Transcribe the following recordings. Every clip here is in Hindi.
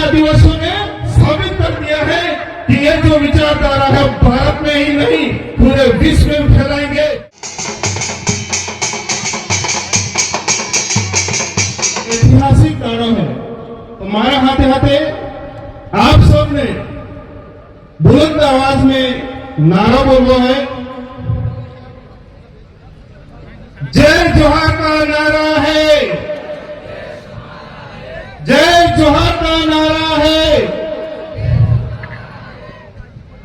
आदिवासियों ने साबित कर दिया है कि ये जो विचारधारा है भारत में ही नहीं पूरे विश्व में फैलाएंगे। ऐतिहासिक कारण है, हमारे हाथे हाथे आप सब ने बुलंद आवाज में नारा बोलना है। जय जोहार का नारा है, जय जोहार का नारा है।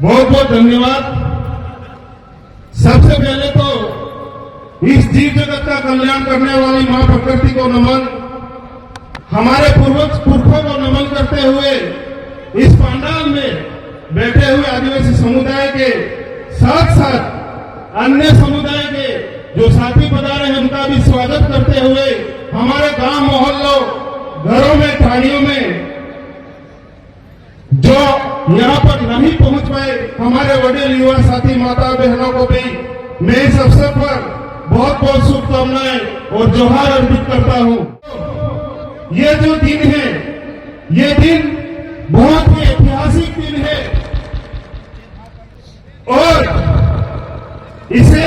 बहुत बहुत धन्यवाद। सबसे पहले तो इस जीव जगत का कल्याण करने वाली मां प्रकृति को नमन, हमारे पुरखों को नमन करते हुए इस पंडाल में बैठे हुए आदिवासी समुदाय के साथ साथ अन्य समुदाय के जो साथी पधारे हैं उनका भी स्वागत करते हुए हमारे गांव मोहल्लों घरों में थानियों में जो यहाँ पर नहीं पहुंच पाए हमारे वडील युवा साथी माता बहनों को भी मैं इस अवसर पर बहुत बहुत शुभकामनाएं और जोहार अर्पित करता हूं। ये जो दिन है ये दिन बहुत ही ऐतिहासिक दिन है और इसे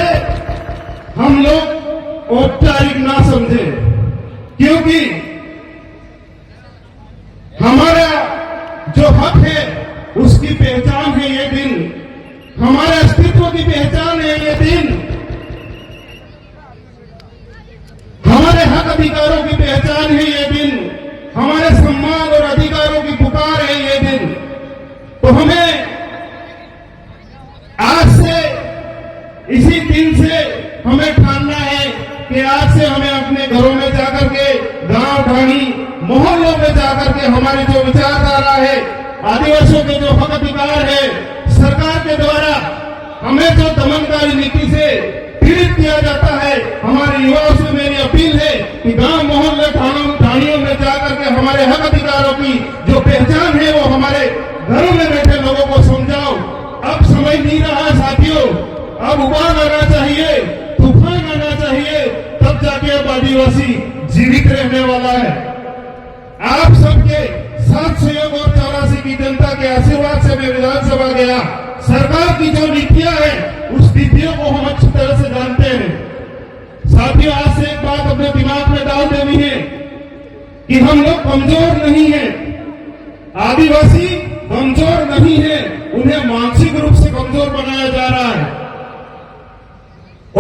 हम लोग औपचारिक ना समझे, क्योंकि हमारा जो हक है उसकी पहचान है ये दिन, हमारे अस्तित्व की पहचान है ये दिन, हमारे हक अधिकारों की पहचान है ये दिन, हमारे सम्मान और अधिकारों की पुकार है ये दिन। तो हमें आज से इसी दिन से हमें ठानना है कि आज से हमें अपने घरों में जाकर के गांव ढाणी मोहल्लों में जाकर के हमारी जो विचारधारा है आदिवासियों के जो हक अधिकार है सरकार के द्वारा हमें जो दमनकारी नीति से पीड़ित किया जाता है, हमारे युवाओं से मेरी अपील है कि गांव मोहल्ले ढाणियों में जाकर के हमारे हक अधिकारों की जो पहचान है वो हमारे घरों में बैठे लोगों को समझाओ। अब समय नहीं रहा साथियों, अब उबाल आना चाहिए, तूफान आना चाहिए, तब जाके अब आदिवासी जीवित रहने वाला है। आप सबके साथ सहयोग और 84 की जनता के आशीर्वाद से मैं विधानसभा गया। सरकार की जो नीतियां हैं उस नीतियों को हम अच्छी तरह से जानते हैं। साथियों, आज से एक बात अपने दिमाग में डाल देनी है कि हम लोग कमजोर नहीं है, आदिवासी कमजोर नहीं है, उन्हें मानसिक रूप से कमजोर बनाया जा रहा है।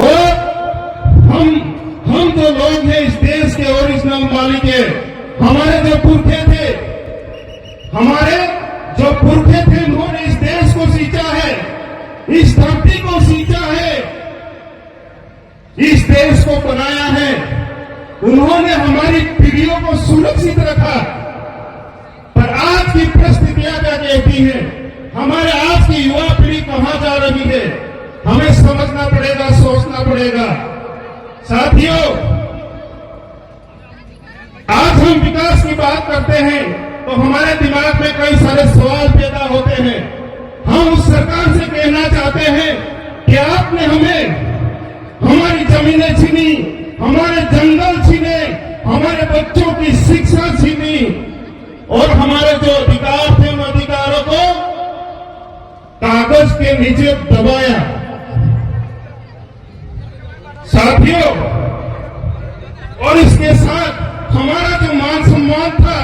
और हम जो लोग हैं इस देश के ओरिजिनल मालिक है, हमारे जो पुरखे थे उन्होंने इस देश को सींचा है, इस धरती को सींचा है, इस देश को बनाया है, उन्होंने हमारी पीढ़ियों को सुरक्षित रखा। पर आज की परिस्थितियां क्या कहती हैं, हमारे आज की युवा पीढ़ी कहां जा रही है, हमें समझना पड़ेगा, सोचना पड़ेगा। साथियों, आज हम विकास की बात करते हैं तो हमारे दिमाग में कई सारे सवाल पैदा होते हैं। हम उस सरकार से कहना चाहते हैं कि आपने हमें हमारी जमीनें छीनी, हमारे जंगल छीने, हमारे बच्चों की शिक्षा छीनी और हमारे जो अधिकार थे उन अधिकारों को कागज के नीचे दबाया। साथियों, और इसके साथ हमारा जो मान सम्मान था,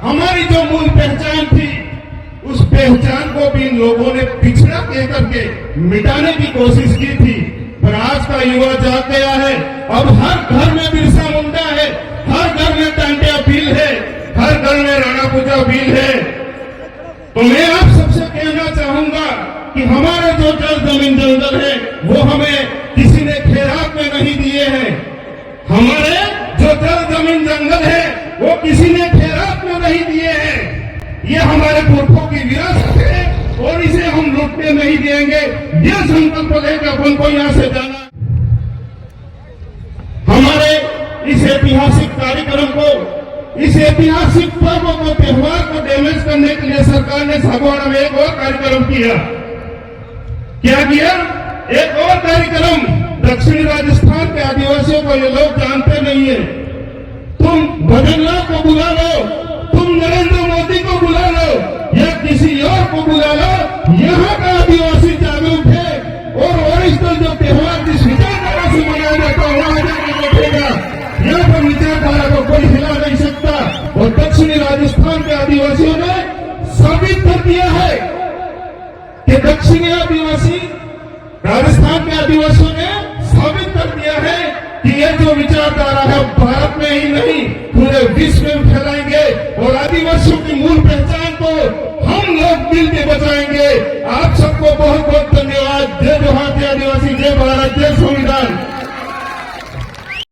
हमारी जो मूल पहचान थी, उस पहचान को भी इन लोगों ने पिछड़ा कह करके मिटाने की कोशिश की थी। पर आज का युवा जाग गया है, अब हर घर में बिरसा मुंडा है, हर घर में टांटिया भील है, हर घर में राणा पूजा भील है। तो मैं आप सबसे कहना चाहूंगा कि हमारे जो जल जमीन जंगल है वो हमें किसी ने खैरात में नहीं दिए हैं। हमारे जो जल जमीन जंगल है वो किसी ने खैरात में नहीं दिए हैं। ये हमारे पुरखों की विरासत है और इसे हम लूटने नहीं देंगे। ये संकल्प लेकर अपन को यहाँ से जाना। हमारे इस ऐतिहासिक कार्यक्रम को, इस ऐतिहासिक पर्व को, त्योहार को डैमेज करने के लिए सरकार ने सागवाड़ा में एक और कार्यक्रम किया। क्या किया? एक और कार्यक्रम दक्षिणी राजस्थान के आदिवासियों को ये लोग जानते नहीं है। तुम भजनलाल को बुला लो, तुम नरेंद्र मोदी को बुला लो या किसी और को बुला लो, यहाँ का आदिवासी जागरूक है और ओरिजिनल जो त्योहार जिस विचारधारा से मनाया जाता है वहां जाकर बैठेगा। यहाँ पर विचारधारा को कोई हिला नहीं सकता। और दक्षिणी राजस्थान के आदिवासियों ने साबित कर दिया है कि दक्षिणी आदिवासी राजस्थान के आदिवासियों ने साबित कर दिया है कि ये जो विचारधारा है भारत में ही नहीं पूरे विश्व में फैलाएंगे और आदिवासियों की मूल पहचान को हम लोग मिलकर बचाएंगे। आप सबको बहुत बहुत धन्यवाद। जय जोहार, जय आदिवासी, जय भारत, जय